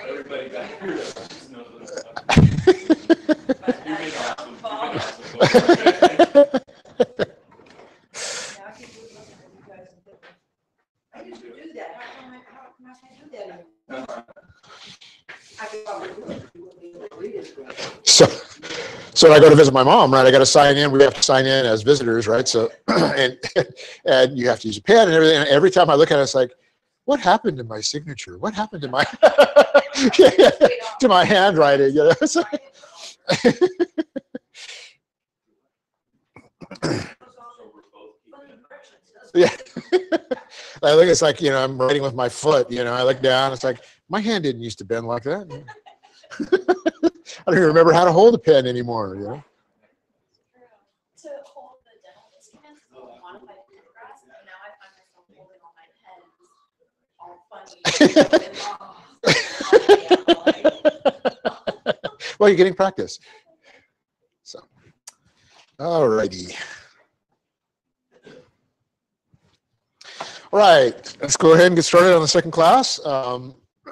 Everybody back here knows I used to do that. How come I can't do that? I could probably do it. So when I go to visit my mom, right, I got to sign in. We have to sign in as visitors, right? So, and you have to use a pen and everything. And every time I look at it, it's like, what happened to my signature? What happened to my to my handwriting? You know? So, yeah. I look, it's like, I'm writing with my foot, I look down, it's like, my hand didn't used to bend like that. I don't even remember how to hold a pen anymore, To hold the dental instruments, a modified photographs, and now I find myself holding all my pens all funny. Well, you're getting practice. So, all righty. All right, let's go ahead and get started on the second class.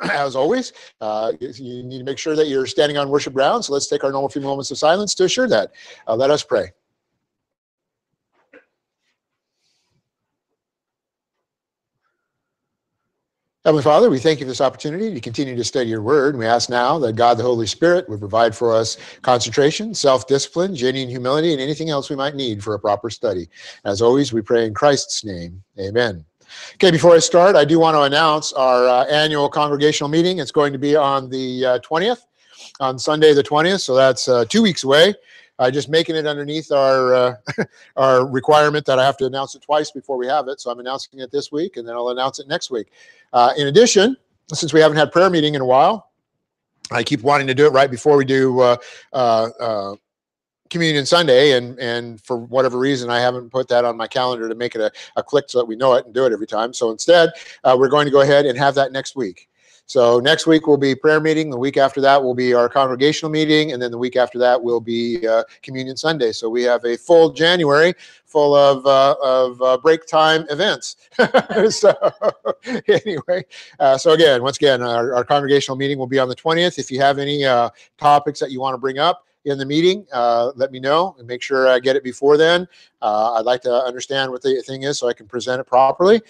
As always, you need to make sure that you're standing on worship ground, so let's take our normal few moments of silence to assure that. Let us pray. Heavenly Father, we thank you for this opportunity to continue to study your word. We ask now that God the Holy Spirit would provide for us concentration, self-discipline, genuine humility, and anything else we might need for a proper study. As always, we pray in Christ's name. Amen. Okay, before I start, I do want to announce our annual congregational meeting. It's going to be on the 20th, on Sunday the 20th, so that's 2 weeks away. Just making it underneath our our requirement that I have to announce it twice before we have it, so I'm announcing it this week, and then I'll announce it next week. In addition, since we haven't had prayer meeting in a while, I keep wanting to do it right before we do Communion Sunday, and for whatever reason, I haven't put that on my calendar to make it a click so that we know it and do it every time. So instead, we're going to go ahead and have that next week. So next week will be prayer meeting. The week after that will be our congregational meeting, and then the week after that will be Communion Sunday. So we have a full January full of break time events. So anyway, so again, once again, our congregational meeting will be on the 20th. If you have any topics that you want to bring up in the meeting, let me know and make sure I get it before then. I'd like to understand what the thing is so I can present it properly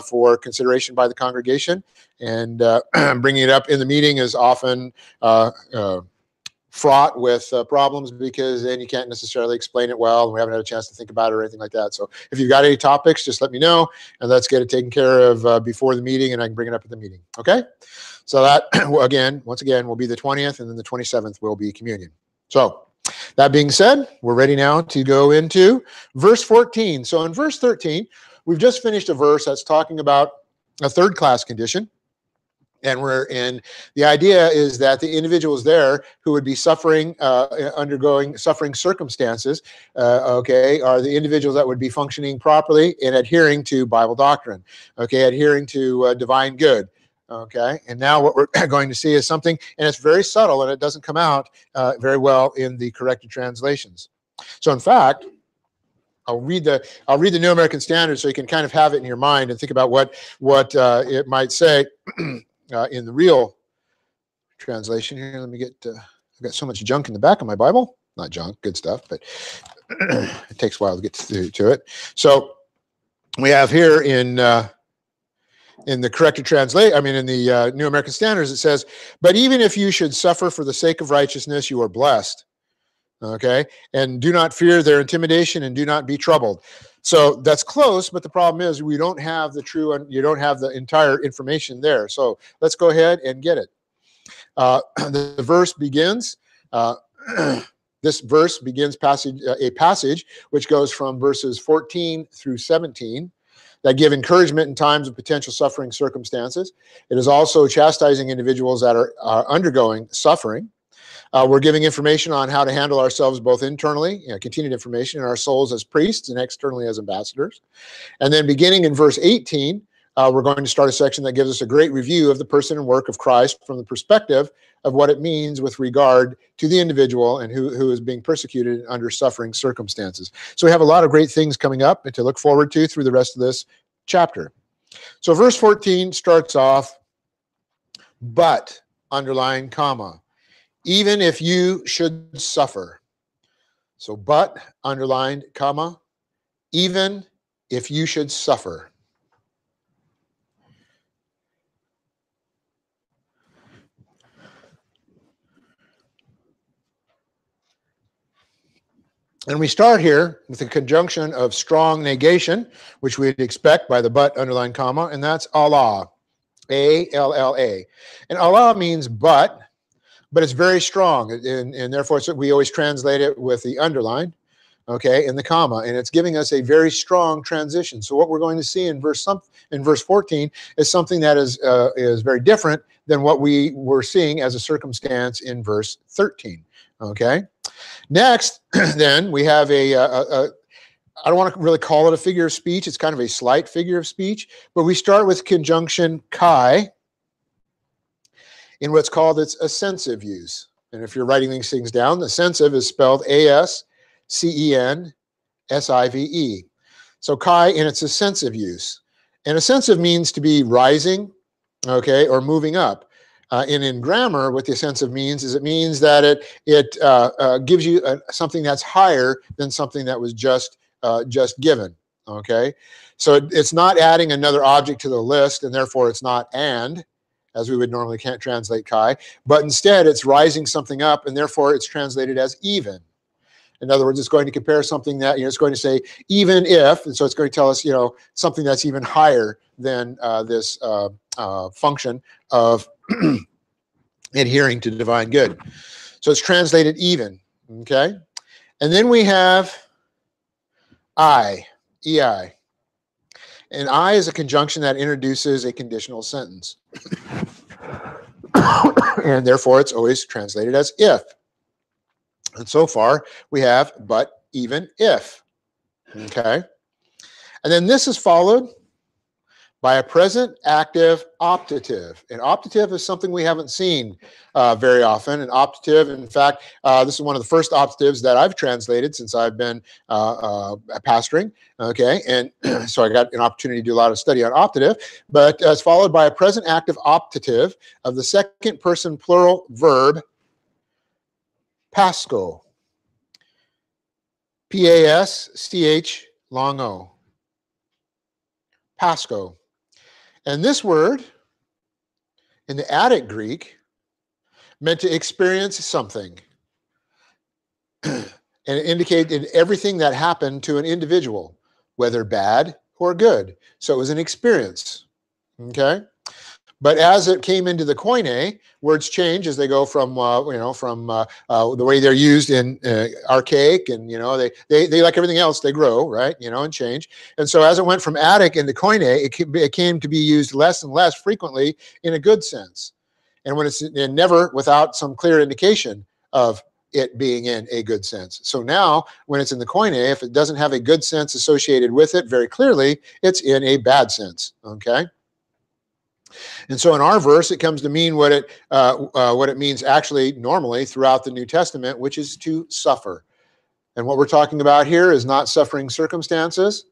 for consideration by the congregation. And bringing it up in the meeting is often fraught with problems, because then you can't necessarily explain it well, and we haven't had a chance to think about it or anything like that. So if you've got any topics, just let me know, and let's get it taken care of before the meeting, and I can bring it up at the meeting. Okay? So that, once again, will be the 20th, and then the 27th will be communion. So that being said, we're ready now to go into verse 14. So in verse 13, we've just finished a verse that's talking about a third class condition. And the idea is that the individuals there who would be suffering, undergoing suffering circumstances, are the individuals that would be functioning properly and adhering to Bible doctrine, adhering to divine good. Okay, and now what we're going to see is something, and it's very subtle, and it doesn't come out very well in the corrected translations. So in fact, I'll read the New American Standard so you can kind of have it in your mind and think about what it might say in the real translation here. Let me get, I've got so much junk in the back of my Bible. Not junk, good stuff, but it takes a while to get to it. So we have here in the corrected translation, in the New American Standards, it says, "But even if you should suffer for the sake of righteousness, you are blessed." Okay, and do not fear their intimidation, and do not be troubled. So that's close, but the problem is we don't have you don't have the entire information there. So let's go ahead and get it. The verse begins. This verse begins a passage which goes from verses 14 through 17. That give encouragement in times of potential suffering circumstances. It is also chastising individuals that are undergoing suffering. We're giving information on how to handle ourselves both internally, continued information in our souls as priests, and externally as ambassadors. And then beginning in verse 18, we're going to start a section that gives us a great review of the person and work of Christ from the perspective of what it means with regard to the individual and who is being persecuted under suffering circumstances. So we have a lot of great things coming up and to look forward to through the rest of this chapter. So verse 14 starts off but, underline, comma, even if you should suffer. So but, underlined, comma, even if you should suffer. And we start here with the conjunction of strong negation, which we'd expect by the but, underline, comma, and that's Allah, A-L-L-A. And Allah means but it's very strong, and therefore we always translate it with the underline, okay, and the comma, and it's giving us a very strong transition. So what we're going to see in verse 14 is something that is very different than what we were seeing as a circumstance in verse 13, okay? Next, then, we have I don't want to really call it a figure of speech. It's kind of a slight figure of speech, but we start with conjunction kai in what's called its ascensive use. And if you're writing these things down, ascensive is spelled A-S-C-E-N-S-I-V-E. So kai in its ascensive use. And ascensive means to be rising, okay, or moving up. And in grammar, what the ascensive means is it means that it gives you something that's higher than something that was just given, okay? So it's not adding another object to the list, and therefore it's not and, as we would normally can't translate kai, but instead it's rising something up, and therefore it's translated as even. In other words, it's going to compare something that, it's going to say even if, and so it's going to tell us, something that's even higher than this function of adhering to divine good. So it's translated even, okay? And then we have I, EI. And I is a conjunction that introduces a conditional sentence. And therefore, it's always translated as if. And so far, we have but, even, if. Okay? And then this is followed by a present active optative. And optative is something we haven't seen very often. And optative, in fact, this is one of the first optatives that I've translated since I've been pastoring, okay? And so I got an opportunity to do a lot of study on optative, but it's followed by a present active optative of the second person plural verb, pasco. P-A-S-C-H, long O. Pasco. And this word, in the Attic Greek, meant to experience something. And it indicated everything that happened to an individual, whether bad or good. So it was an experience, okay? But as it came into the Koine, words change as they go from, the way they're used in archaic, and, they like everything else, they grow, right, and change. And so as it went from Attic into Koine, it came to be used less and less frequently in a good sense. And when it's never without some clear indication of it being in a good sense. So now, when it's in the Koine, if it doesn't have a good sense associated with it very clearly, it's in a bad sense, okay? And so in our verse, it comes to mean what it means actually normally throughout the New Testament, which is to suffer. And what we're talking about here is not suffering circumstances,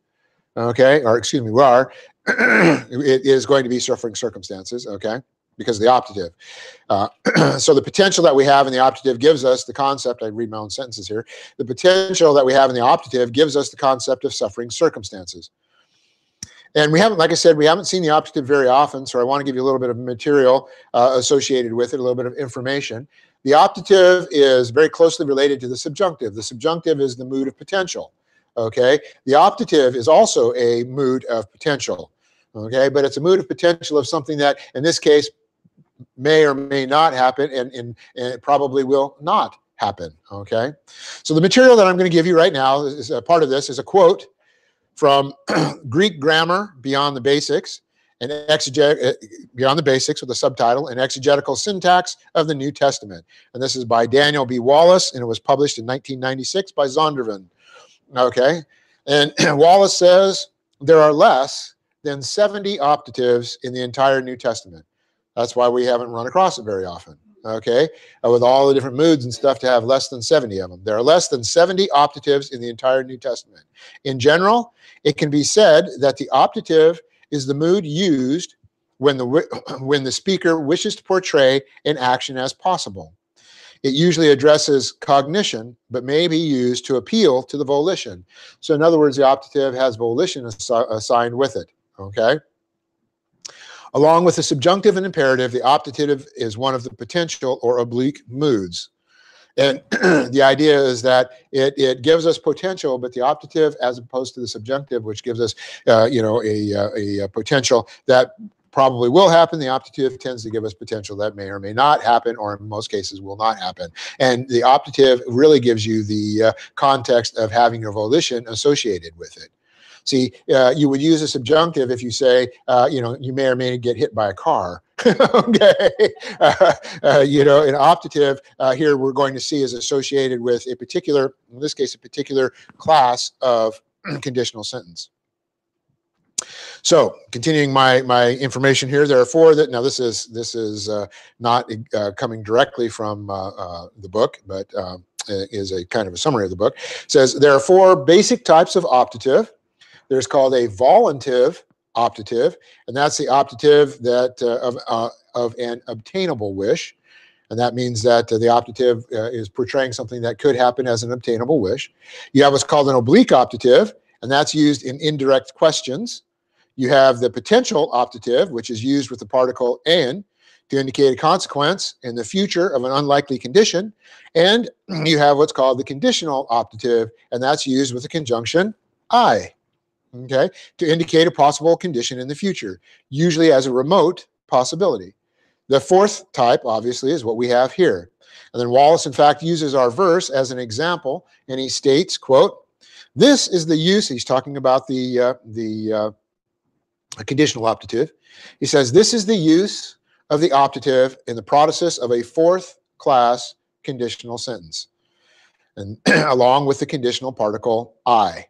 okay? Or excuse me, we are. It is going to be suffering circumstances, okay? Because of the optative. So the potential that we have in the optative gives us the concept, I read my own sentences here, the potential that we have in the optative gives us the concept of suffering circumstances. And we haven't, like I said, we haven't seen the optative very often, so I want to give you a little bit of material associated with it, a little bit of information. The optative is very closely related to the subjunctive. The subjunctive is the mood of potential, okay? The optative is also a mood of potential, okay? But it's a mood of potential of something that, in this case, may or may not happen, and it probably will not happen, okay? So the material that I'm going to give you right now, is a part of this, is a quote from Greek Grammar Beyond the Basics, and Beyond the Basics with a subtitle, An Exegetical Syntax of the New Testament. And this is by Daniel B. Wallace, and it was published in 1996 by Zondervan. Okay? And Wallace says there are less than 70 optatives in the entire New Testament. That's why we haven't run across it very often. Okay? With all the different moods and stuff, to have less than 70 of them. There are less than 70 optatives in the entire New Testament. In general, it can be said that the optative is the mood used when the speaker wishes to portray an action as possible. It usually addresses cognition, but may be used to appeal to the volition. So in other words, the optative has volition assigned with it, okay? Along with the subjunctive and imperative, the optative is one of the potential or oblique moods. And the idea is that it gives us potential, but the optative, as opposed to the subjunctive, which gives us, a potential that probably will happen, the optative tends to give us potential that may or may not happen, or in most cases will not happen. And the optative really gives you the context of having your volition associated with it. See, you would use a subjunctive if you say, you may or may not get hit by a car. Okay, an optative here we're going to see is associated with a particular, in this case, a particular class of conditional sentence. So, continuing my information here, there are four that now this is not coming directly from the book, but is a kind of a summary of the book. It says there are four basic types of optative. There's called a voluntary optative, and that's the optative that of an obtainable wish, and that means that the optative is portraying something that could happen as an obtainable wish. You have what's called an oblique optative, and that's used in indirect questions. You have the potential optative, which is used with the particle "and" to indicate a consequence in the future of an unlikely condition, and you have what's called the conditional optative, and that's used with the conjunction "I." Okay, to indicate a possible condition in the future, usually as a remote possibility. The fourth type, obviously, is what we have here. And then Wallace, in fact, uses our verse as an example, and he states, quote, "This is the use," he's talking about the conditional optative. He says, "This is the use of the optative in the protasis of a fourth class conditional sentence, and along with the conditional particle I.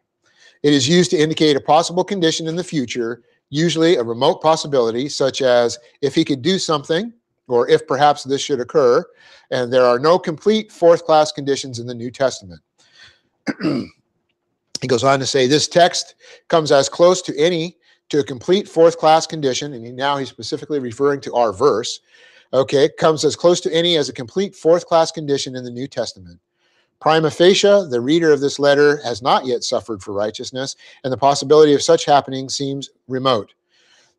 It is used to indicate a possible condition in the future, usually a remote possibility, such as if he could do something, or if perhaps this should occur, and there are no complete fourth-class conditions in the New Testament." He goes on to say, this text comes as close to a complete fourth-class condition, and now he's specifically referring to our verse, okay, comes as close to any as a complete fourth-class condition in the New Testament. Prima facie, the reader of this letter has not yet suffered for righteousness, and the possibility of such happening seems remote.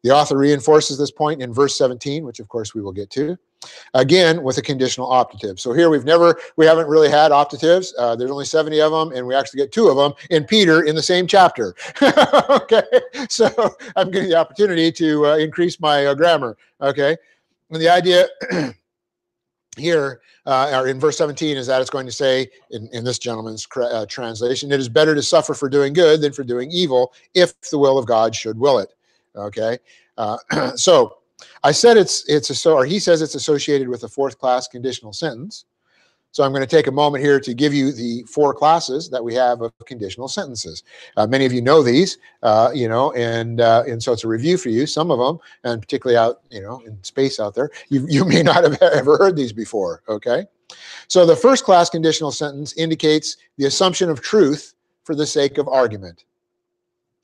The author reinforces this point in verse 17, which of course we will get to, again with a conditional optative. So here we haven't really had optatives. There's only 70 of them, and we actually get 2 of them in Peter in the same chapter. Okay, so I'm getting the opportunity to increase my grammar. Okay, and the idea here, or in verse 17, is that it's going to say, in this gentleman's translation, it is better to suffer for doing good than for doing evil, if the will of God should will it. Okay, so I said he says it's associated with a fourth-class conditional sentence. So I'm going to take a moment here to give you the 4 classes that we have of conditional sentences. Many of you know these, and so it's a review for you. Some of them, and particularly out, in space out there, you may not have ever heard these before, okay? So the first class conditional sentence indicates the assumption of truth for the sake of argument,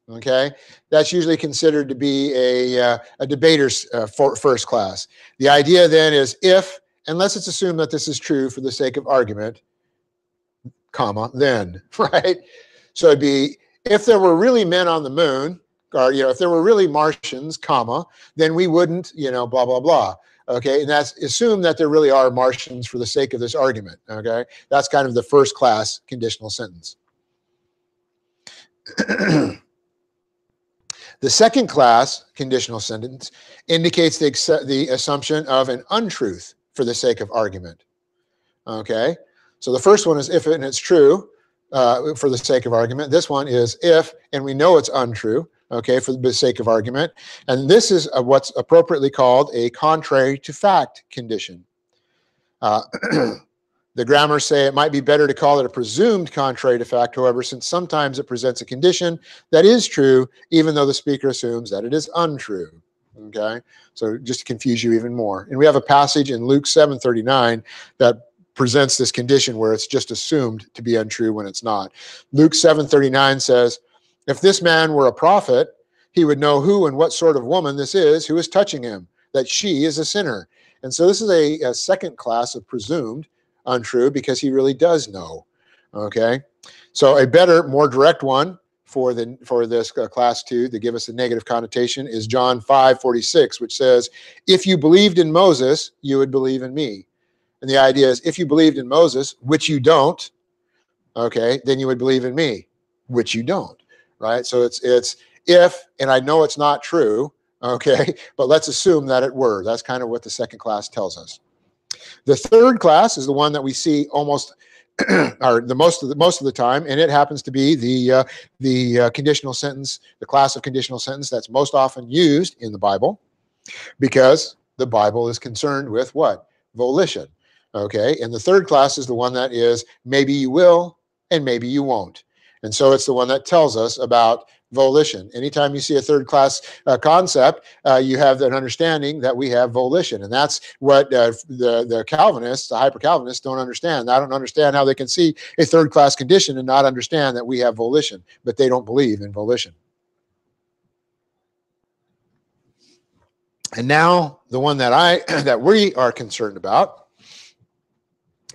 okay? That's usually considered to be a debater's first class. The idea then is and let's assume that this is true for the sake of argument, comma, then, right? So it'd be, if there were really men on the moon, or, if there were really Martians, comma, then we wouldn't, blah, blah, blah. Okay, and that's assume that there really are Martians for the sake of this argument, okay? That's kind of the first class conditional sentence. The second class conditional sentence indicates the assumption of an untruth for the sake of argument. Okay, so the first one is if and it's true for the sake of argument. This one is if and we know it's untrue, okay, for the sake of argument. And this is what's appropriately called a contrary to fact condition. The grammars say it might be better to call it a presumed contrary to fact, however, since sometimes it presents a condition that is true, even though the speaker assumes that it is untrue. Okay, so just to confuse you even more. And we have a passage in Luke 7:39 that presents this condition where it's just assumed to be untrue when it's not. Luke 7:39 says, "If this man were a prophet, he would know who and what sort of woman this is who is touching him, that she is a sinner. And so this is a second class of presumed untrue because he really does know. Okay, so a better, more direct one for this class 2 to give us a negative connotation is John 5:46, which says, if you believed in Moses, you would believe in me. And the idea is, if you believed in Moses, which you don't, okay, then you would believe in me, which you don't, right? So it's if, and I know it's not true, okay, but let's assume that it were. That's kind of what the second class tells us. The third class is the one that we see almost or the most of the time, and it happens to be the conditional sentence, the class of conditional sentence that's most often used in the Bible, because the Bible is concerned with what? Volition. Okay, and the third class is the one that is maybe you will and maybe you won't. And so it's the one that tells us about volition. Anytime you see a third class concept, you have an understanding that we have volition. And that's what the Calvinists, the hyper-Calvinists don't understand. I don't understand how they can see a third class condition and not understand that we have volition, but they don't believe in volition. And now the one that we are concerned about,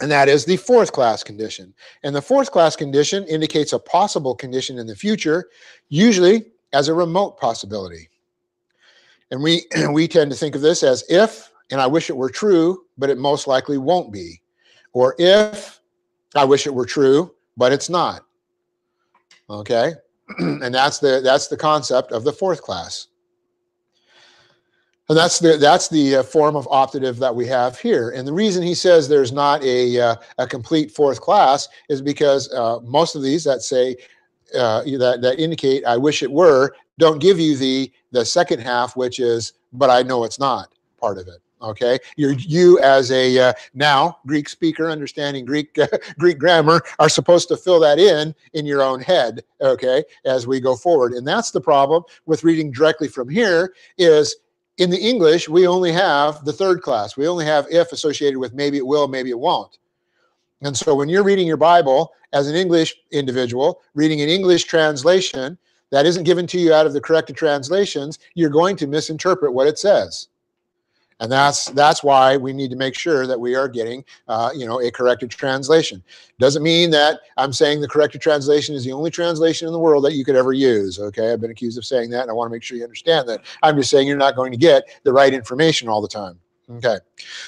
and that is the fourth class condition. And the fourth class condition indicates a possible condition in the future, usually as a remote possibility. And we tend to think of this as if, and I wish it were true, but it most likely won't be. Or if, I wish it were true, but it's not. Okay? And that's the concept of the fourth class. And that's the form of optative that we have here. And the reason he says there's not a complete fourth class is because most of these that say that indicate I wish it were don't give you the second half, which is but I know it's not part of it. Okay, you as a now Greek speaker understanding Greek grammar are supposed to fill that in your own head. Okay, as we go forward, and that's the problem with reading directly from here is. In the English, we only have the third class. We only have if associated with maybe it will, maybe it won't. And so when you're reading your Bible as an English individual, reading an English translation that isn't given to you out of the corrected translations, you're going to misinterpret what it says. And that's why we need to make sure that we are getting, a corrected translation. Doesn't mean that I'm saying the corrected translation is the only translation in the world that you could ever use. Okay, I've been accused of saying that, and I want to make sure you understand that. I'm just saying you're not going to get the right information all the time. Okay,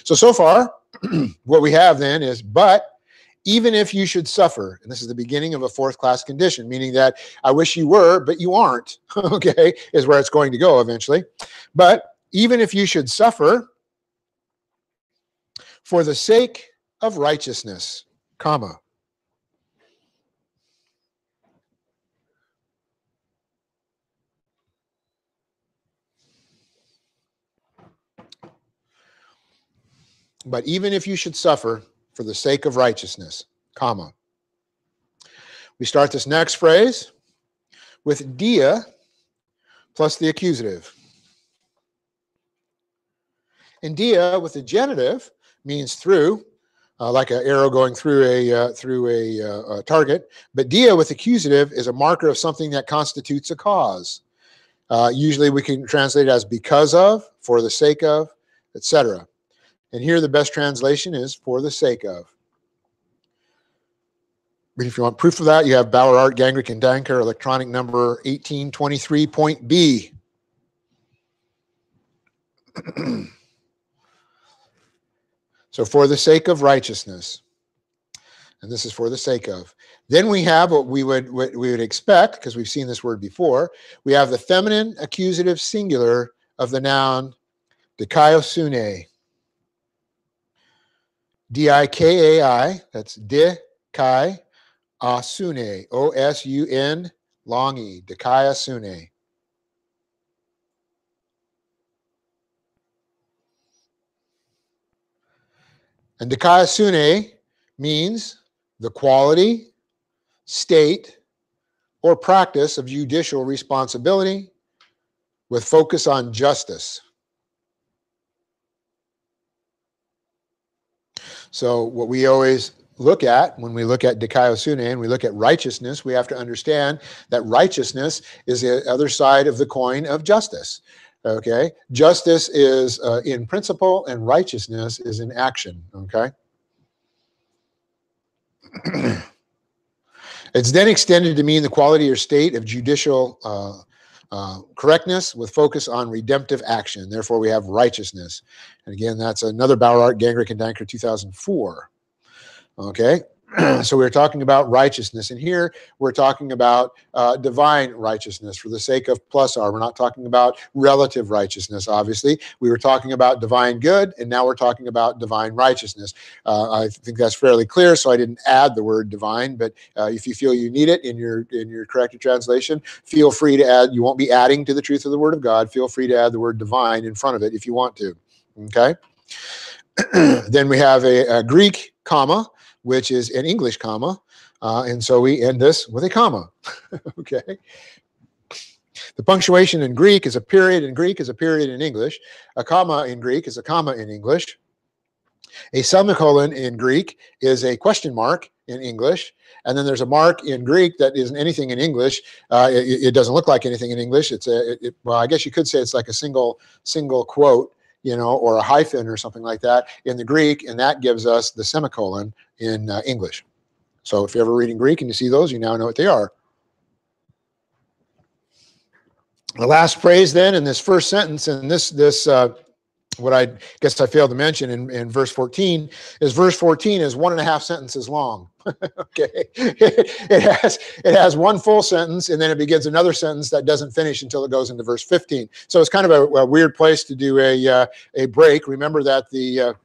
so far, what we have then is, but even if you should suffer, and this is the beginning of a fourth class condition, meaning that I wish you were, but you aren't. Okay, is where it's going to go eventually. But even if you should suffer for the sake of righteousness, comma. But even if you should suffer for the sake of righteousness, comma. We start this next phrase with dia plus the accusative. And dia with the genitive means through, like an arrow going through a target. But dia with accusative is a marker of something that constitutes a cause. Usually we can translate it as because of, for the sake of, etc. And here the best translation is for the sake of. But if you want proof of that, you have Bauer, Art, Gangrick, and Danker, electronic number 1823.B. So for the sake of righteousness, and this is for the sake of. Then we have what we would expect, because we've seen this word before. We have the feminine accusative singular of the noun dikaiosune. D-I-K-A-I, that's dikaiosune, O-S-U-N, long E, dikaiosune. And dikaiosune means the quality, state, or practice of judicial responsibility with focus on justice. So what we always look at, when we look at dikaiosune and we look at righteousness, we have to understand that righteousness is the other side of the coin of justice. Okay, justice is in principle and righteousness is in action. Okay. It's then extended to mean the quality or state of judicial correctness with focus on redemptive action. Therefore, we have righteousness. And again, that's another Bauer, Gangrick, and Danker 2004. Okay, so we're talking about righteousness. And here we're talking about divine righteousness for the sake of plus R. We're not talking about relative righteousness, obviously. We were talking about divine good, and now we're talking about divine righteousness. I think that's fairly clear, so I didn't add the word divine, but if you feel you need it in your corrected translation, feel free to add. You won't be adding to the truth of the Word of God. Feel free to add the word divine in front of it if you want to. Okay? Then we have a Greek comma, which is an English comma, and so we end this with a comma. Okay. The punctuation in Greek is a period in Greek is a period in English. A comma in Greek is a comma in English. A semicolon in Greek is a question mark in English. And then there's a mark in Greek that isn't anything in English. It doesn't look like anything in English. It's well, I guess you could say it's like a single quote, you know, or a hyphen or something like that in the Greek, and that gives us the semicolon in English. So if you're ever reading Greek and you see those, you now know what they are. The last phrase then in this first sentence, and this what I guess I failed to mention in verse 14 is verse 14 is 1.5 sentences long. Okay, it has one full sentence, and then it begins another sentence that doesn't finish until it goes into verse 15. So it's kind of a weird place to do a break. Remember that the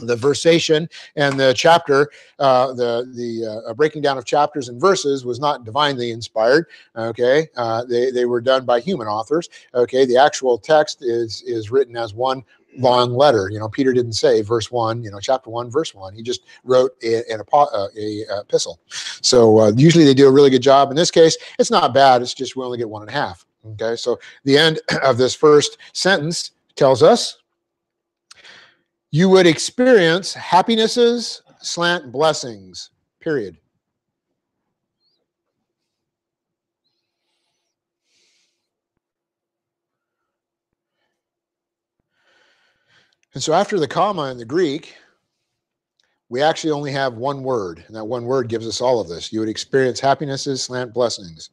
versation and the chapter, the breaking down of chapters and verses was not divinely inspired. Okay, they were done by human authors. Okay, the actual text is written as one long letter. You know, Peter didn't say verse 1, you know, chapter 1, verse 1. He just wrote an epistle. So usually they do a really good job. In this case, it's not bad. It's just we only get 1.5. Okay, so the end of this first sentence tells us, you would experience happinesses / blessings, period. And so after the comma in the Greek, we actually only have one word, and that one word gives us all of this. You would experience happinesses / blessings.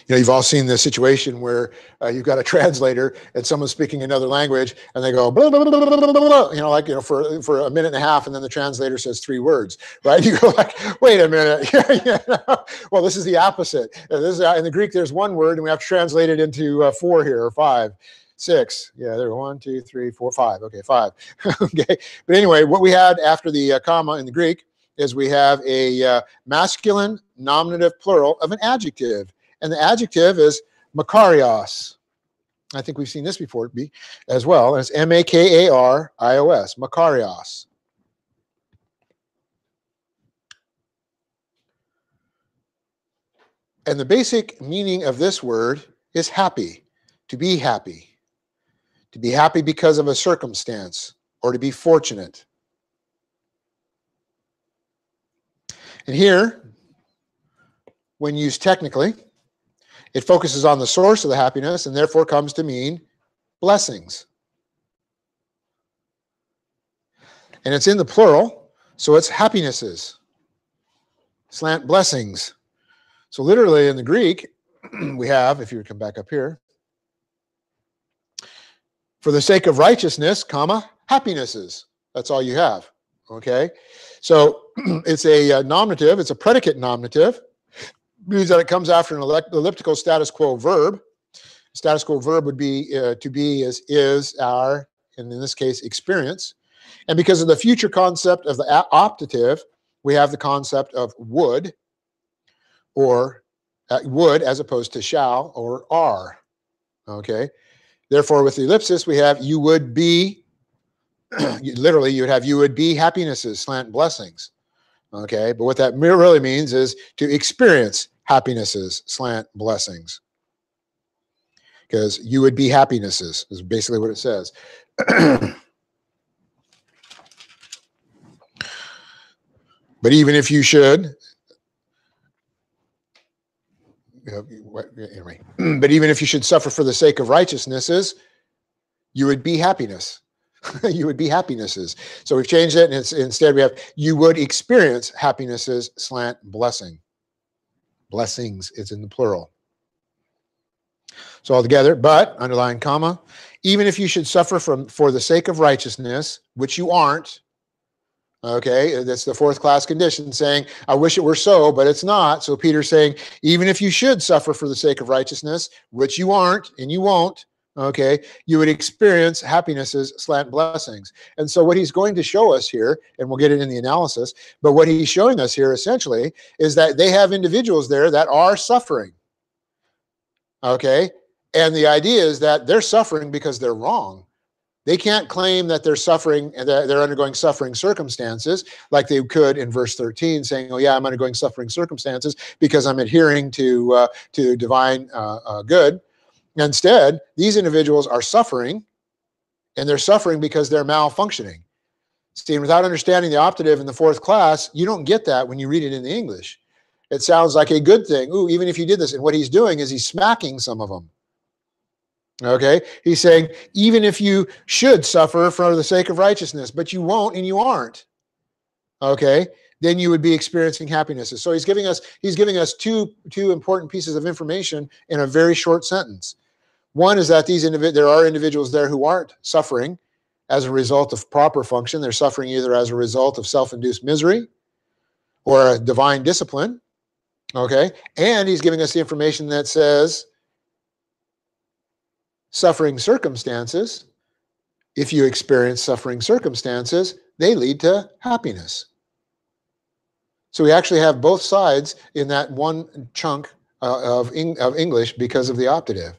You know, you've all seen the situation where you've got a translator and someone's speaking another language and they go, blah, blah, blah, blah, blah, blah, you know, like, you know, for 1.5 minutes, and then the translator says 3 words, right? You go like, wait a minute. Well, this is the opposite. This is, in the Greek, there's one word and we have to translate it into 4 here, or 5, 6. Yeah, there are 1, 2, 3, 4, 5. Okay, 5. Okay. But anyway, what we had after the comma in the Greek is we have a masculine nominative plural of an adjective. And the adjective is makarios. I think we've seen this before as well. And it's M-A-K-A-R-I-O-S, makarios. And the basic meaning of this word is happy, to be happy. To be happy because of a circumstance, or to be fortunate. And here, when used technically, it focuses on the source of the happiness and therefore comes to mean blessings. And it's in the plural, so it's happinesses / blessings. So literally in the Greek, we have, if you would come back up here, for the sake of righteousness, comma, happinesses. That's all you have, okay? So it's a nominative, it's a predicate nominative. Means that it comes after an elliptical status quo verb. Status quo verb would be to be is, are, and in this case, experience. And because of the future concept of the optative, we have the concept of would, or would as opposed to shall or are. Okay. Therefore, with the ellipsis, we have you would be, literally, you would have you would be happinesses / blessings. Okay. But what that really means is to experience happinesses / blessings. Because you would be happinesses is basically what it says. But even if you should, anyway, but even if you should suffer for the sake of righteousnesses, you would be happiness. You would be happinesses. So we've changed it, and it's instead we have you would experience happinesses slant blessing. Blessings, it's in the plural. So all together, but, underline comma, even if you should suffer for the sake of righteousness, which you aren't, okay, that's the fourth class condition, saying, I wish it were so, but it's not. So Peter's saying, even if you should suffer for the sake of righteousness, which you aren't and you won't, okay, you would experience happinesses slant blessings. And so what he's going to show us here, and we'll get it in the analysis, but what he's showing us here essentially is that they have individuals there that are suffering. Okay, and the idea is that they're suffering because they're wrong. They can't claim that they're suffering and that they're undergoing suffering circumstances like they could in verse 13, saying, oh yeah, I'm undergoing suffering circumstances because I'm adhering to divine good. Instead, these individuals are suffering, and they're suffering because they're malfunctioning. See, without understanding the optative in the fourth class, you don't get that when you read it in the English. It sounds like a good thing. Ooh, even if you did this. And what he's doing is he's smacking some of them. Okay? He's saying, even if you should suffer for the sake of righteousness, but you won't and you aren't, okay, then you would be experiencing happiness. So he's giving us two important pieces of information in a very short sentence. One is that there are individuals there who aren't suffering as a result of proper function. They're suffering either as a result of self-induced misery or a divine discipline. Okay? And he's giving us the information that says suffering circumstances, if you experience suffering circumstances, they lead to happiness. So we actually have both sides in that one chunk of English because of the optative.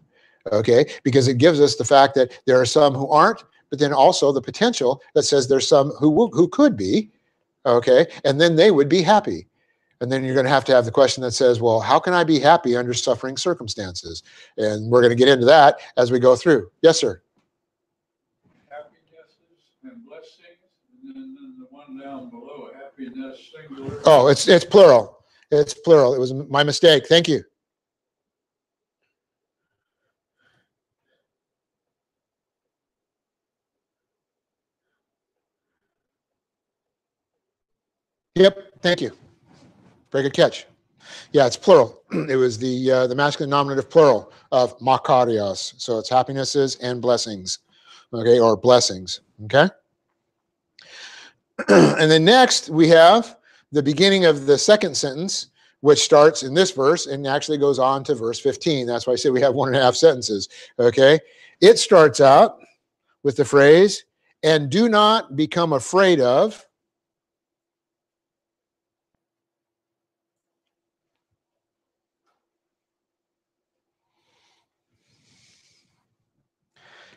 Okay? Because it gives us the fact that there are some who aren't, but then also the potential that says there's some who could be, okay? And then they would be happy. And then you're going to have the question that says, well, how can I be happy under suffering circumstances? And we're going to get into that as we go through. Yes, sir. Happinesses and blessings, and then the one down below, happiness singular. Oh, it's plural. It's plural. It was my mistake. Thank you. Yep. Thank you. Very good catch. Yeah, it's plural. It was the masculine nominative plural of makarios. So it's happinesses and blessings, okay, or blessings, okay? And then next we have the beginning of the second sentence, which starts in this verse and actually goes on to verse 15. That's why I say we have 1.5 sentences, okay? It starts out with the phrase, and do not become afraid of.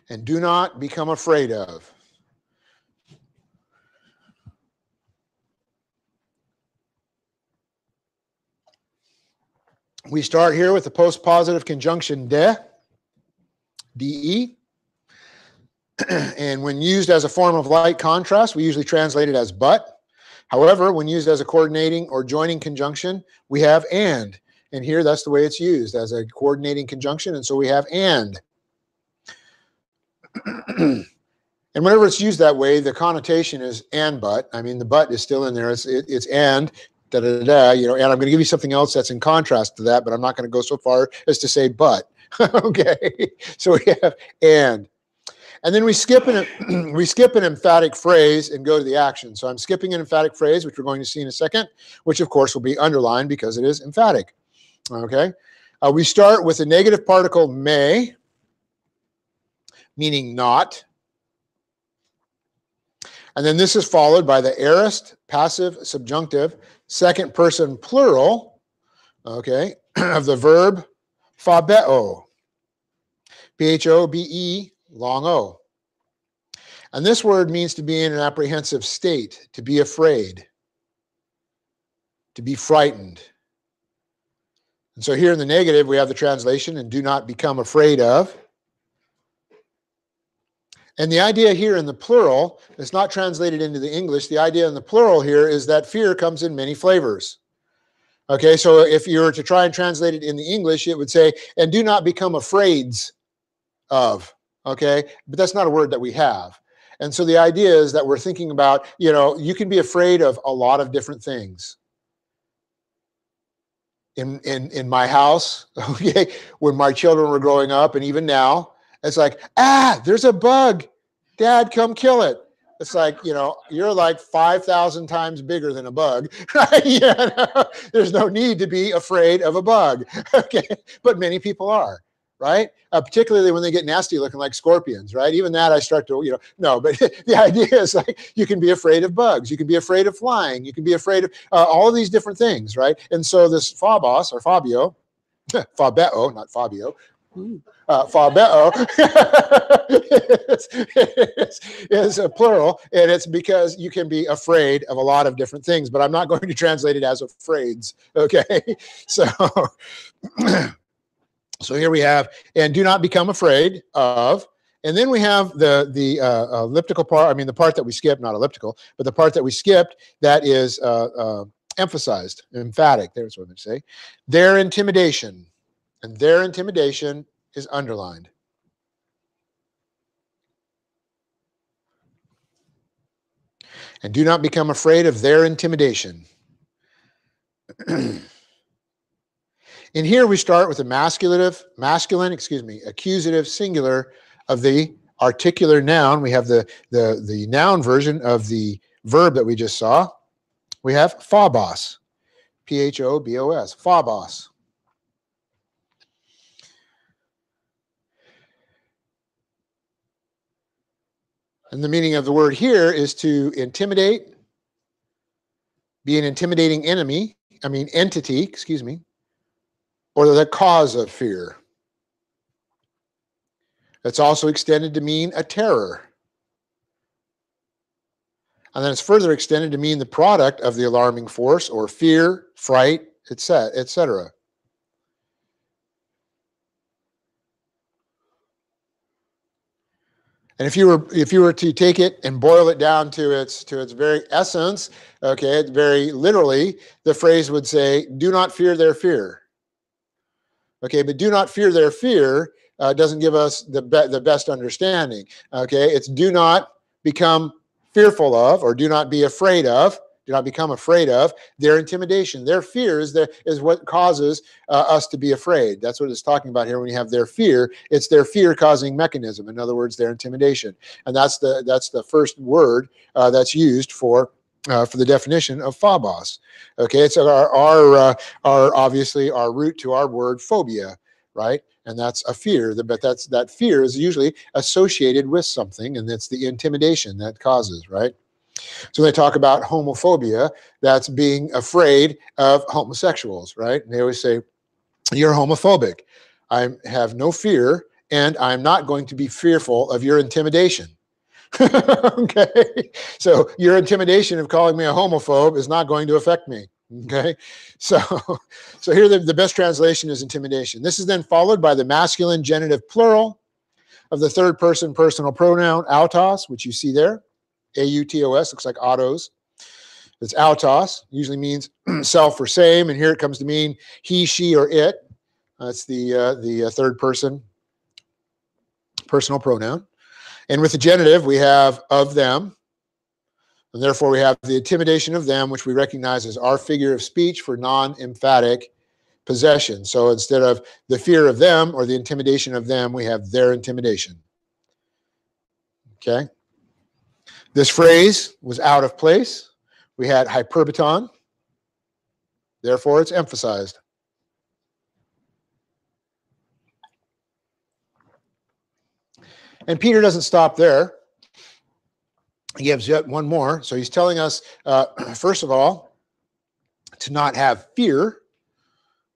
And do not become afraid of. We start here with the postpositive conjunction de, de. And when used as a form of light contrast, we usually translate it as but. However, when used as a coordinating or joining conjunction, we have and. And here, that's the way it's used, as a coordinating conjunction. And so we have and. And whenever it's used that way, the connotation is and but. I mean, the but is still in there. It's and, da, da, da, da, you know, and I'm going to give you something else that's in contrast to that, but I'm not going to go so far as to say but. Okay, so we have and. And then we skip an emphatic phrase and go to the action. So I'm skipping an emphatic phrase, which we're going to see in a second, which of course will be underlined because it is emphatic. Okay, we start with the negative particle may, meaning not. And then this is followed by the aorist, passive, subjunctive, second person plural, okay, of the verb phobeo, P-H-O-B-E, long O. And this word means to be in an apprehensive state, to be afraid, to be frightened. And so here in the negative, we have the translation, and do not become afraid of. And the idea here in the plural, it's not translated into the English. The idea in the plural here is that fear comes in many flavors. Okay, so if you were to try and translate it in the English, it would say, and do not become afraids of. Okay, but that's not a word that we have. And so the idea is that we're thinking about, you know, you can be afraid of a lot of different things. In my house, okay, when my children were growing up, and even now, it's like, there's a bug. Dad, come kill it. It's like, you know, you're like 5,000 times bigger than a bug, right? You know, there's no need to be afraid of a bug, okay? But many people are, right? Particularly when they get nasty looking like scorpions, right? Even that I start to, you know, no, but the idea is like you can be afraid of bugs. You can be afraid of flying. You can be afraid of all of these different things, right? And so this Phobos or Fabio, Fabeo, not Fabio, Fabeo is a plural, and it's because you can be afraid of a lot of different things, but I'm not going to translate it as afraids, okay? So, so here we have, and do not become afraid of, and then we have the elliptical part, I mean the part that we skipped, not elliptical, but the part that we skipped that is emphasized, emphatic, there's what I'm going to say, their intimidation. And their intimidation is underlined. And do not become afraid of their intimidation. In here we start with the accusative singular of the articular noun. We have the noun version of the verb that we just saw. We have phobos, P-H-O-B-O-S, phobos. And the meaning of the word here is to intimidate, be an intimidating entity, or the cause of fear. It's also extended to mean a terror. And then it's further extended to mean the product of the alarming force or fear, fright, etc. And if you were to take it and boil it down to its very essence, okay, very literally, the phrase would say, "Do not fear their fear." Okay, but "do not fear their fear" doesn't give us the best understanding. Okay, it's "do not become fearful of," or "do not be afraid of." Do not become afraid of their intimidation. Their fear is what causes us to be afraid. That's what it's talking about here when you have their fear. It's their fear-causing mechanism. In other words, their intimidation. And that's the first word that's used for the definition of phobos. Okay, it's our obviously our root to our word phobia, right? And that's a fear. But that fear is usually associated with something, and it's the intimidation that causes, right? So they talk about homophobia, that's being afraid of homosexuals, right? And they always say, "You're homophobic." I have no fear, and I'm not going to be fearful of your intimidation. Okay? So your intimidation of calling me a homophobe is not going to affect me. Okay? So here the best translation is intimidation. This is then followed by the masculine genitive plural of the third person personal pronoun autos, which you see there. A-U-T-O-S, looks like autos. It's autos, usually means self or same, and here it comes to mean he, she, or it. That's the third person personal pronoun. And with the genitive, we have of them, and therefore we have the intimidation of them, which we recognize as our figure of speech for non-emphatic possession. So instead of the fear of them or the intimidation of them, we have their intimidation. Okay? This phrase was out of place. We had hyperbaton. Therefore, it's emphasized. And Peter doesn't stop there. He gives yet one more. So he's telling us, first of all, to not have fear.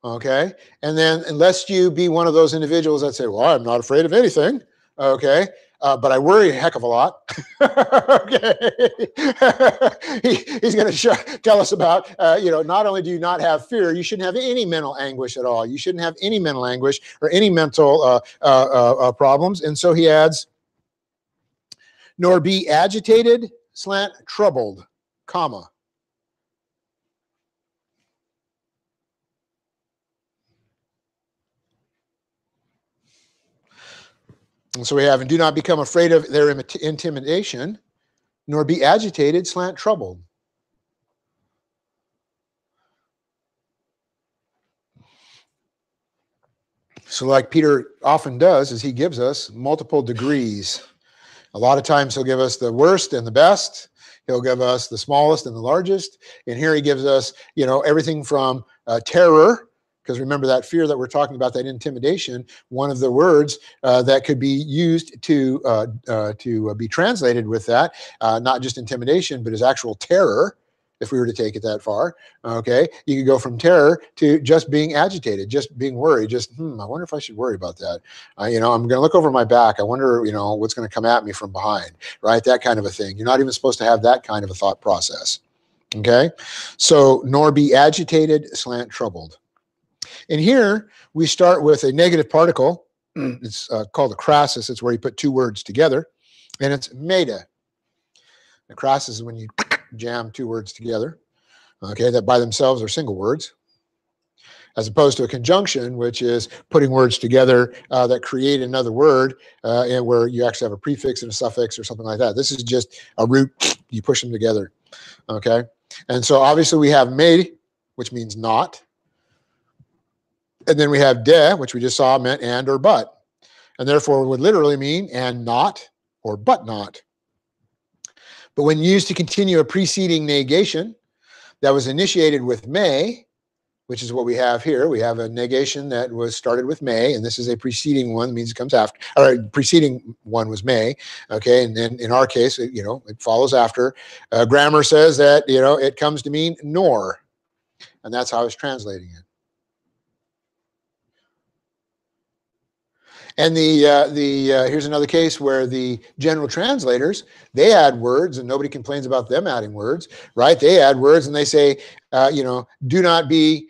Okay? And then, unless you be one of those individuals that say, "Well, I'm not afraid of anything." Okay? But I worry a heck of a lot. Okay. He's going to tell us about, not only do you not have fear, you shouldn't have any mental anguish at all. You shouldn't have any mental anguish or any mental problems. And so he adds, nor be agitated, troubled, comma. And so we have, and do not become afraid of their intimidation, nor be agitated, troubled. So like Peter often does, is he gives us multiple degrees. A lot of times he'll give us the worst and the best. He'll give us the smallest and the largest. And here he gives us, everything from terror, because remember that fear that we're talking about, that intimidation, one of the words that could be used to be translated with that, not just intimidation, but as actual terror, if we were to take it that far, okay? You could go from terror to just being agitated, just being worried, just, I wonder if I should worry about that. I'm going to look over my back. I wonder, what's going to come at me from behind, right? That kind of a thing. You're not even supposed to have that kind of a thought process, okay? So, nor be agitated, troubled. And here we start with a negative particle. It's called a crassus. It's where you put two words together, and it's meta. The crassus is when you jam two words together, okay, that by themselves are single words, as opposed to a conjunction, which is putting words together that create another word, and where you actually have a prefix and a suffix or something like that. This is just a root, you push them together, okay? And so obviously we have me, which means not. And then we have de, which we just saw meant and or but. And therefore would literally mean and not or but not. But when used to continue a preceding negation that was initiated with may, which is what we have here. We have a negation that was started with may, and this is a preceding one, means it comes after, or preceding one was may, okay? And then in our case, it follows after. Grammar says that, it comes to mean nor, and that's how I was translating it. And here's another case where the general translators, they add words, and nobody complains about them adding words, right? They add words and they say, do not be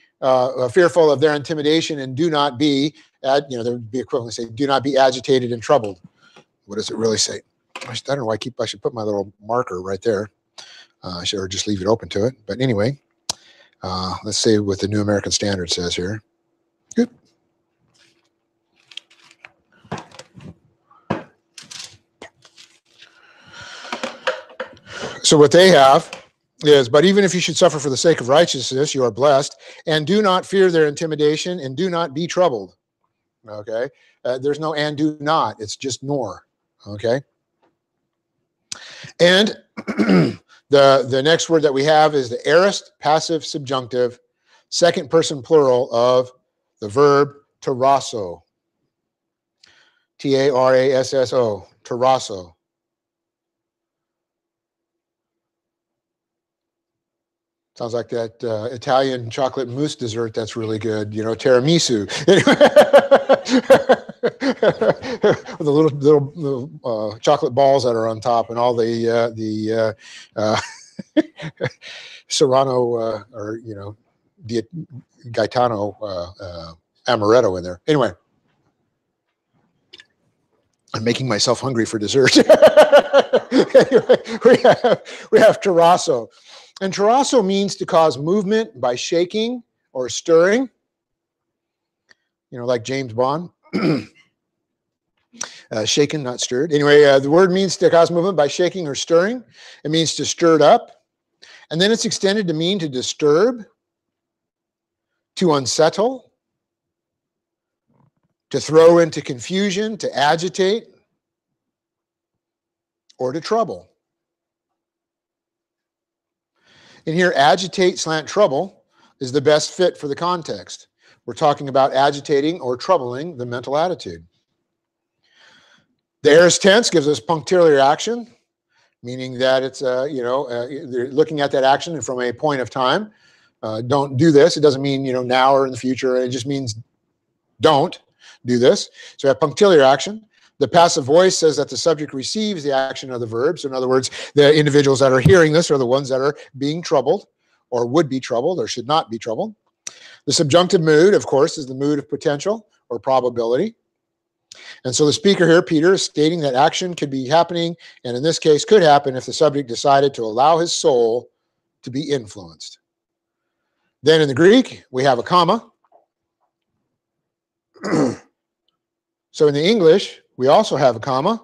fearful of their intimidation, and do not be, there would be equivalent to say, do not be agitated and troubled. What does it really say? I don't know why I should put my little marker right there. I should, or just leave it open to it. But anyway, let's see what the New American Standard says here. Good. So what they have is, but even if you should suffer for the sake of righteousness, you are blessed, and do not fear their intimidation, and do not be troubled. Okay? There's no and do not. It's just nor. Okay? And the next word that we have is the aorist passive subjunctive, second person plural of the verb tarasso. T-A-R-A-S-S-O. Tarasso. Sounds like that Italian chocolate mousse dessert that's really good, tiramisu. With the little chocolate balls that are on top, and all the Serrano or Gaetano amaretto in there. Anyway, I'm making myself hungry for dessert. Anyway, we have tarasso. And tarasso means to cause movement by shaking or stirring, like James Bond. Shaken, not stirred. Anyway, the word means to cause movement by shaking or stirring. It means to stir it up. And then it's extended to mean to disturb, to unsettle, to throw into confusion, to agitate, or to trouble. And here, agitate / trouble is the best fit for the context. We're talking about agitating or troubling the mental attitude. The aorist tense gives us punctiliar action, meaning that it's, they're looking at that action from a point of time. Don't do this. It doesn't mean, now or in the future. It just means don't do this. So we have punctiliar action. The passive voice says that the subject receives the action of the verb. So in other words, the individuals that are hearing this are the ones that are being troubled, or would be troubled, or should not be troubled. The subjunctive mood, of course, is the mood of potential or probability. And so the speaker here, Peter, is stating that action could be happening, and in this case could happen if the subject decided to allow his soul to be influenced. Then in the Greek, we have a comma. So in the English, we also have a comma.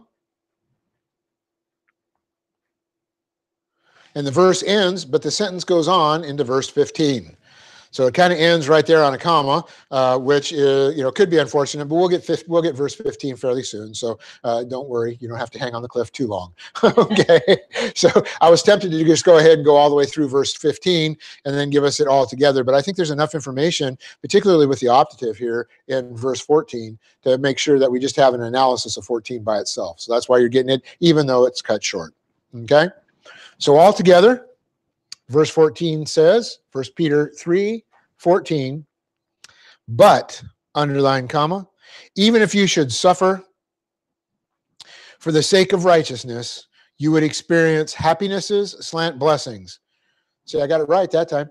And the verse ends, but the sentence goes on into verse 15. So it kind of ends right there on a comma, which is, could be unfortunate, but we'll get verse 15 fairly soon. So don't worry, you don't have to hang on the cliff too long. Okay. So I was tempted to just go ahead and go all the way through verse 15 and then give us it all together. But I think there's enough information, particularly with the optative here in verse 14, to make sure that we just have an analysis of 14 by itself. So that's why you're getting it, even though it's cut short. Okay. So altogether, verse 14 says, 1 Peter 3:14, but, underline comma, even if you should suffer for the sake of righteousness, you would experience happinesses slant blessings. See, I got it right that time.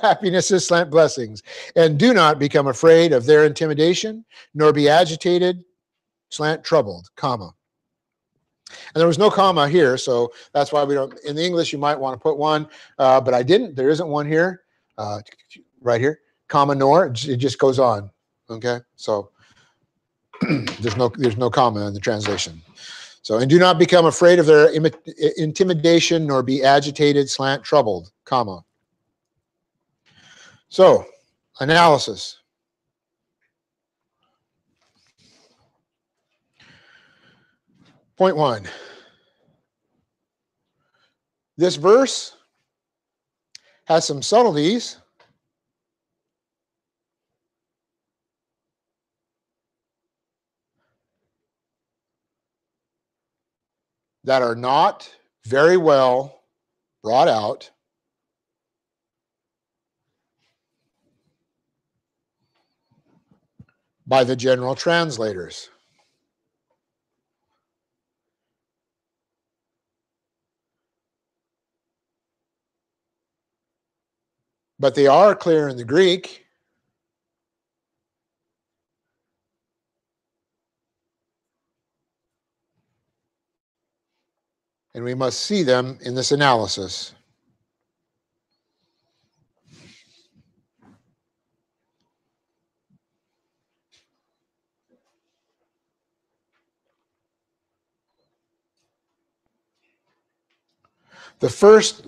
Happinesses slant blessings. And do not become afraid of their intimidation, nor be agitated, slant troubled, comma. And there was no comma here, so that's why we don't, in the English, you might want to put one, but I didn't. There isn't one here, right here, comma nor, it just goes on, okay? So there's no comma in the translation. So, and do not become afraid of their intimidation, nor be agitated, slant, troubled, comma. So, analysis. Point 1. This verse has some subtleties that are not very well brought out by the general translators. But they are clear in the Greek. And we must see them in this analysis. The first,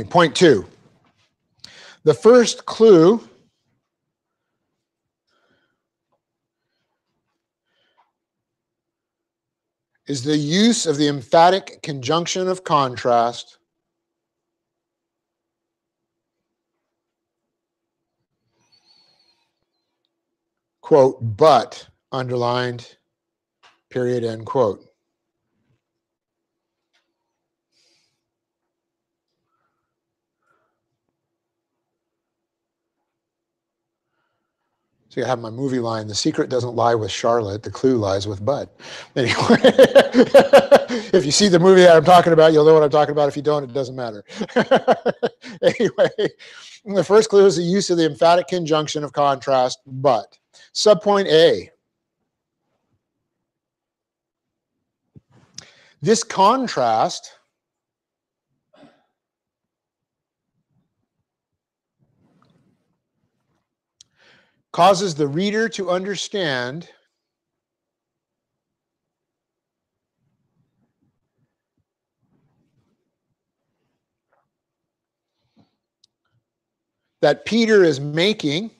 point 2. The first clue is the use of the emphatic conjunction of contrast quote, but, underlined, period, end quote. See, I have my movie line, the secret doesn't lie with Charlotte, the clue lies with Bud. Anyway, if you see the movie that I'm talking about, you'll know what I'm talking about. If you don't, it doesn't matter. Anyway, the first clue is the use of the emphatic conjunction of contrast, but. Subpoint A. This contrast causes the reader to understand that Peter is making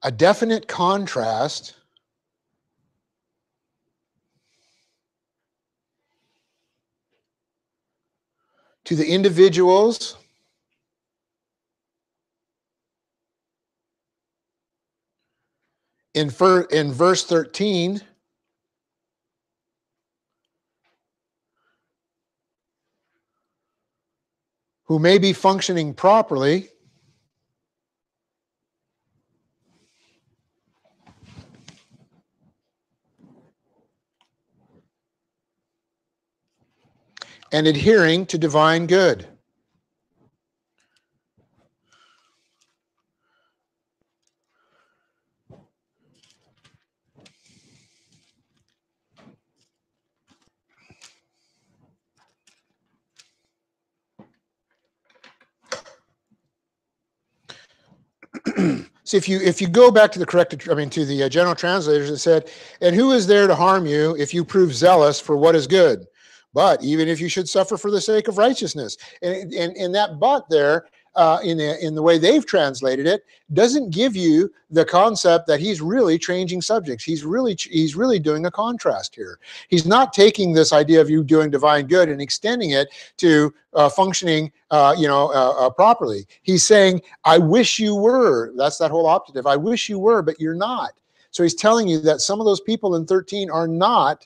a definite contrast to the individuals in verse 13 who may be functioning properly and adhering to divine good. So if you go back to the to the general translators, it said, "And who is there to harm you if you prove zealous for what is good? But even if you should suffer for the sake of righteousness," and that "but" there in the way they've translated it doesn't give you the concept that he's really changing subjects. He's really doing a contrast here. He's not taking this idea of you doing divine good and extending it to functioning properly. He's saying, I wish you were. That's that whole optative. I wish you were, but you're not. So he's telling you that some of those people in 13 are not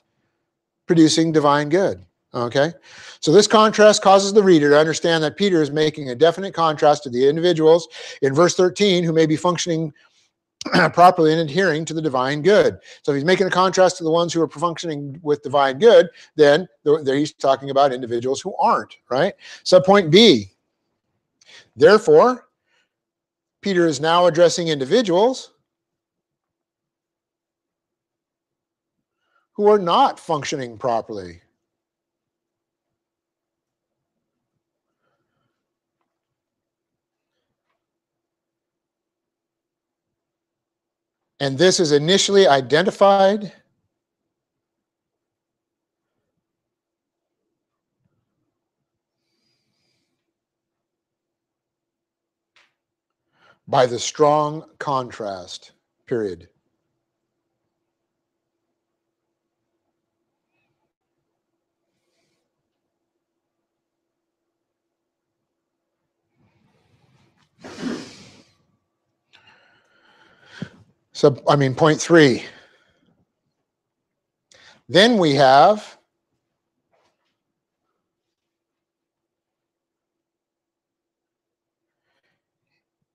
producing divine good. Okay, so this contrast causes the reader to understand that Peter is making a definite contrast to the individuals in verse 13 who may be functioning properly and adhering to the divine good. So if he's making a contrast to the ones who are functioning with divine good, then there he's talking about individuals who aren't, right? Subpoint B. Therefore, Peter is now addressing individuals who are not functioning properly. And this is initially identified by the strong contrast, period. So, point 3. Then we have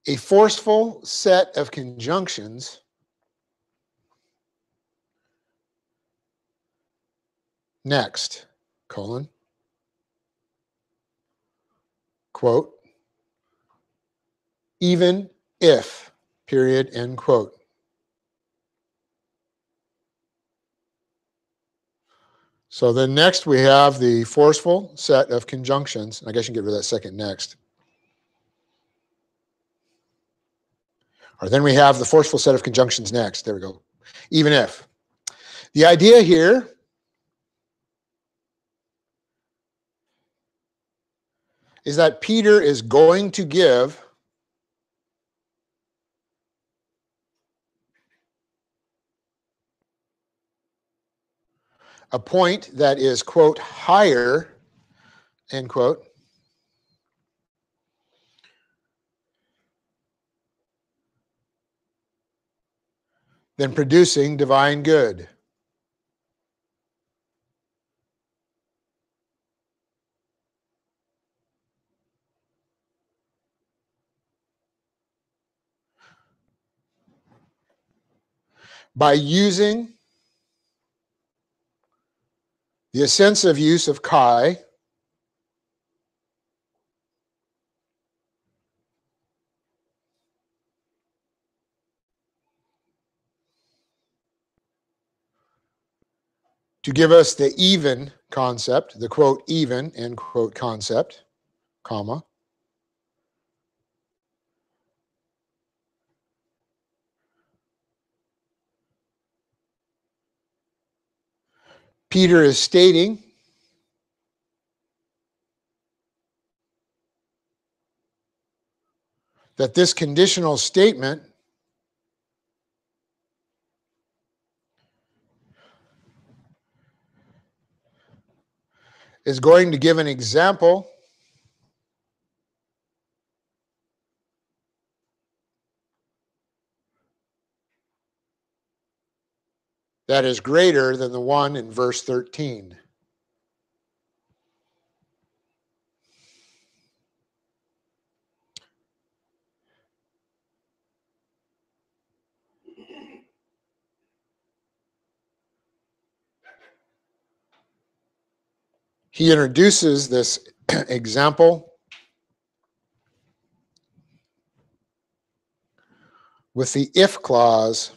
a forceful set of conjunctions next, quote, even if, period, end quote. So then next we have the forceful set of conjunctions. I guess you can get rid of that second next. Or then we have the forceful set of conjunctions next. There we go. Even if. The idea here is that Peter is going to give a point that is, quote, higher, end quote, than producing divine good. By using the ascensive use of Kai, to give us the even concept, the quote even, end quote concept, comma. Peter is stating that this conditional statement is going to give an example that is greater than the one in verse 13. He introduces this example with the if clause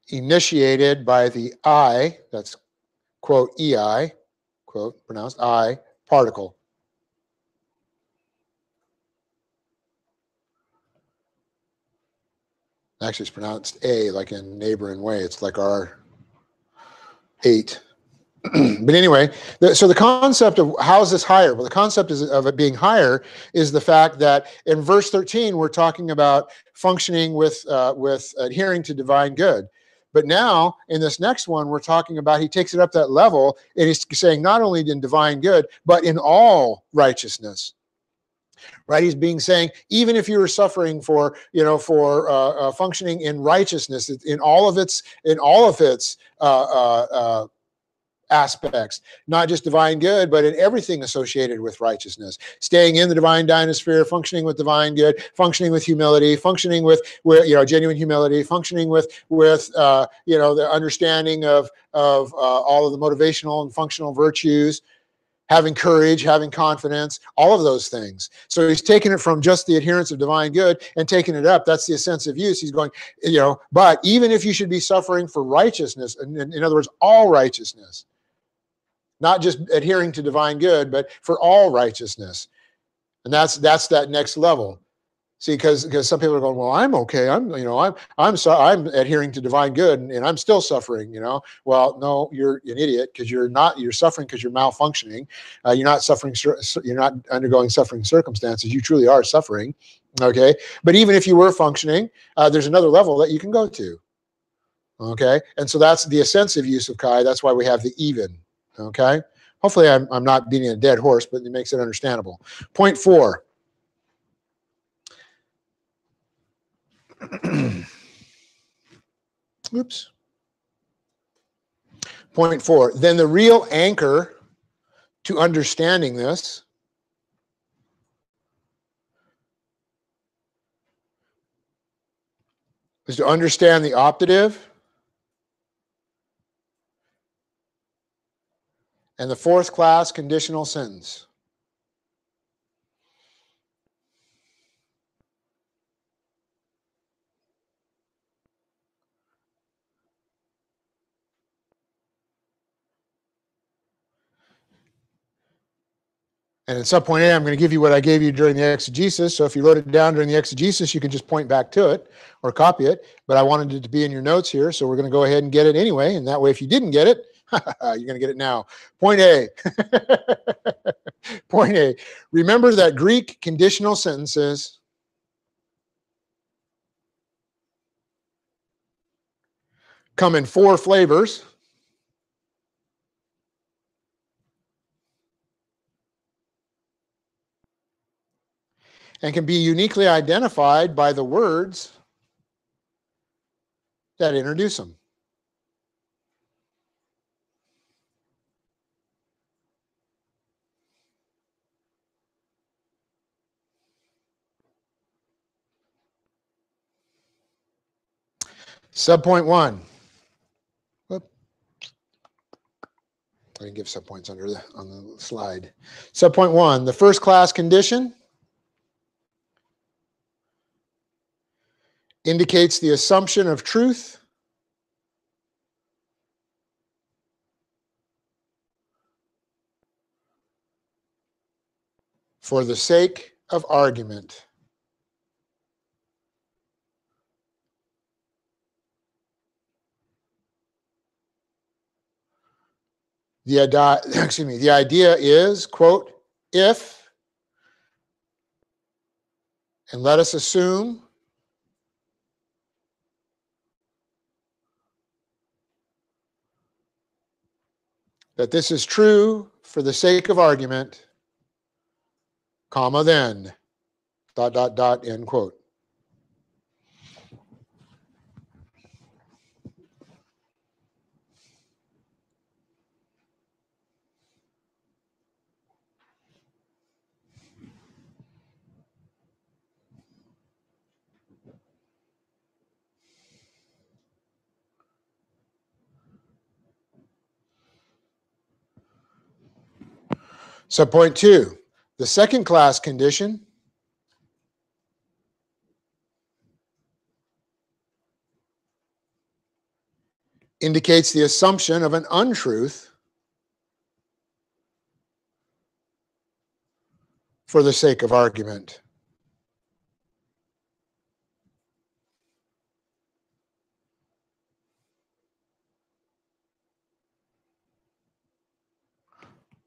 initiated by the I, that's quote EI, quote pronounced I, particle. Actually, it's pronounced A, like in neighbor and way. It's like our 8. But anyway, so the concept of how is this higher? Well, the concept of it being higher is the fact that in verse 13, we're talking about functioning with adhering to divine good. But now in this next one, we're talking about he takes it up that level and he's saying not only in divine good, but in all righteousness. Right? He's being saying, even if you were suffering for, functioning in righteousness, in all of its aspects, not just divine good, but in everything associated with righteousness, staying in the divine dynasphere, functioning with divine good, functioning with humility, functioning with genuine humility, functioning with the understanding of all of the motivational and functional virtues, having courage, having confidence, all of those things. So he's taking it from just the adherence of divine good and taking it up. That's the offensive use. He's going, but even if you should be suffering for righteousness, in other words, all righteousness, not just adhering to divine good, but for all righteousness. And that's that next level. See, because some people are going, well, I'm okay. I'm adhering to divine good and I'm still suffering, Well, no, you're an idiot because you're suffering because you're malfunctioning. You're not suffering. You're not undergoing suffering circumstances. You truly are suffering. Okay. But even if you were functioning, there's another level that you can go to. Okay. And so that's the ascensive use of Kai. That's why we have the even. Okay. Hopefully I'm not beating a dead horse, but it makes it understandable. Point 4. Oops. Point 4. Then the real anchor to understanding this is to understand the optative and the 4th class conditional sentence. And at some point A, I'm going to give you what I gave you during the exegesis. So if you wrote it down during the exegesis, you can just point back to it or copy it. But I wanted it to be in your notes here, so we're going to go ahead and get it anyway. And that way, if you didn't get it, you're going to get it now. Point A. Point A. Remember that Greek conditional sentences come in 4 flavors. And can be uniquely identified by the words that introduce them. Subpoint 1. Whoop. I can give subpoints on the slide. Subpoint 1. The first class condition indicates the assumption of truth for the sake of argument. The idea is, quote, if, and let us assume that this is true for the sake of argument, comma, then, ... end quote. Subpoint 2, the second class condition indicates the assumption of an untruth for the sake of argument.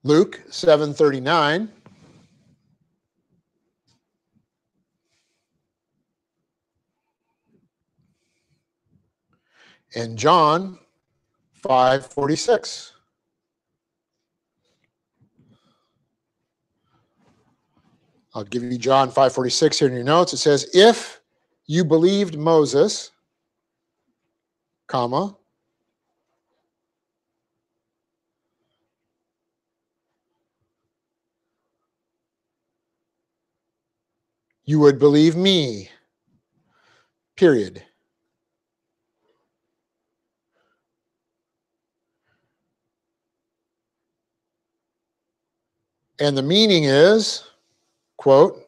Luke 7:39. And John 5:46. I'll give you John 5:46 here in your notes. It says, if you believed Moses, comma, you would believe me, period. And the meaning is, quote,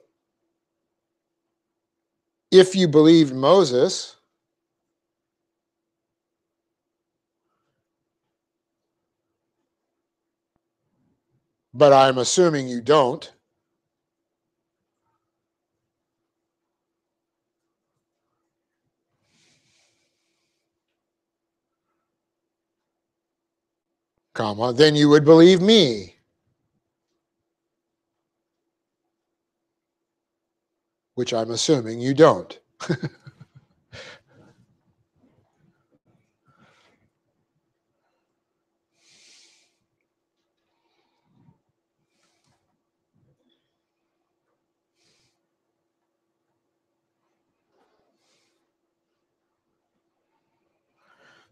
if you believed Moses, but I'm assuming you don't, comma, then you would believe me, which I'm assuming you don't.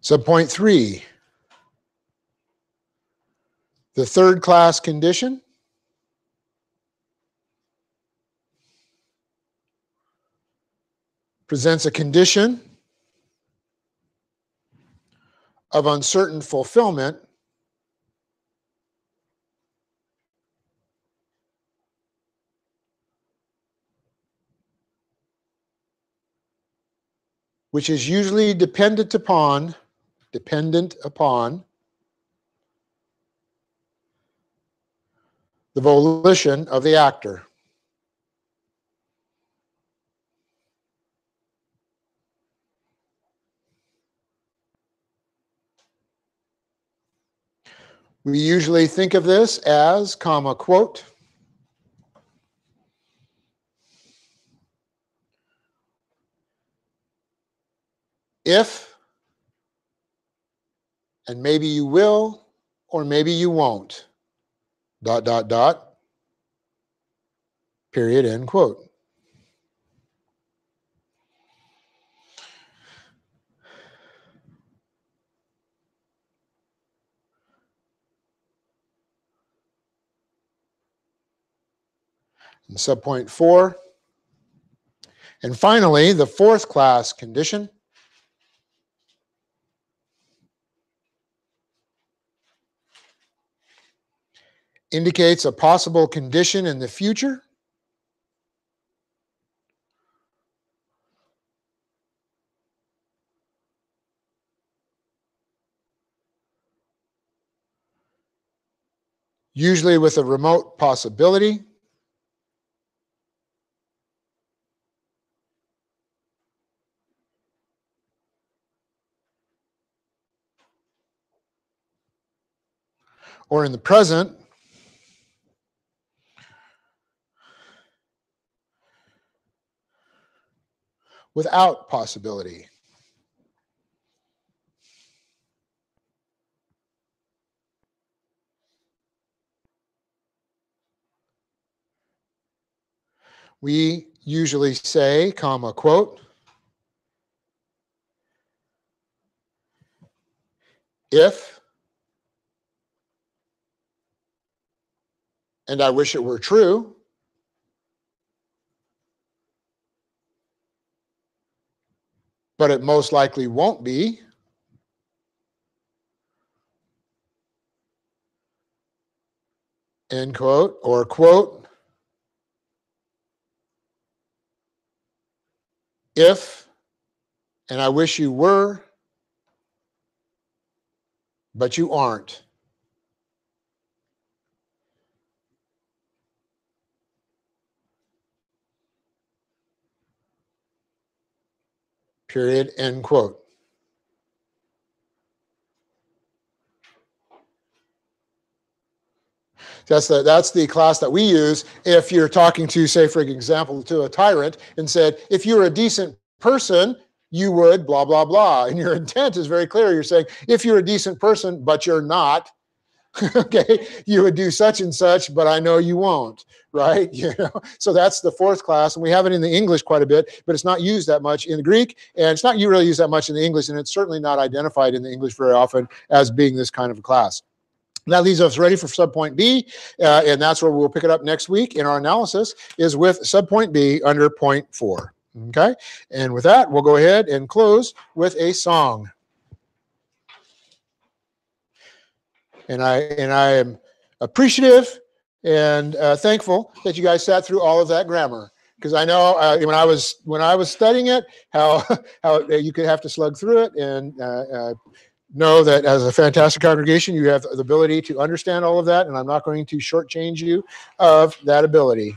Subpoint 3, the third class condition presents a condition of uncertain fulfillment which is usually dependent upon the volition of the actor. We usually think of this as, comma, quote, if, and maybe you will, or maybe you won't, dot, dot, dot, period, end quote. And subpoint 4. And finally, the fourth class condition indicates a possible condition in the future usually with a remote possibility or in the present without possibility. We usually say, comma, quote, if, and I wish it were true, but it most likely won't be, end quote, or quote, if, and I wish you were, but you aren't. Period, end quote. That's the class that we use if you're talking to, say, for example, to a tyrant and said, if you're a decent person, you would blah, blah, blah. And your intent is very clear. You're saying, if you're a decent person, but you're not, okay, you would do such and such, but I know you won't, right? You know, so that's the fourth class, and we have it in the English quite a bit, but it's not used that much in the Greek, and it's not really used that much in the English, and it's certainly not identified in the English very often as being this kind of a class. That leaves us ready for subpoint B, and that's where we'll pick it up next week in our analysis, is with subpoint B under point 4. Okay, and with that, we'll go ahead and close with a song. And I am appreciative and thankful that you guys sat through all of that grammar, because I know when I was studying it, how you could have to slug through it, and know that as a fantastic congregation, you have the ability to understand all of that, and I'm not going to shortchange you of that ability.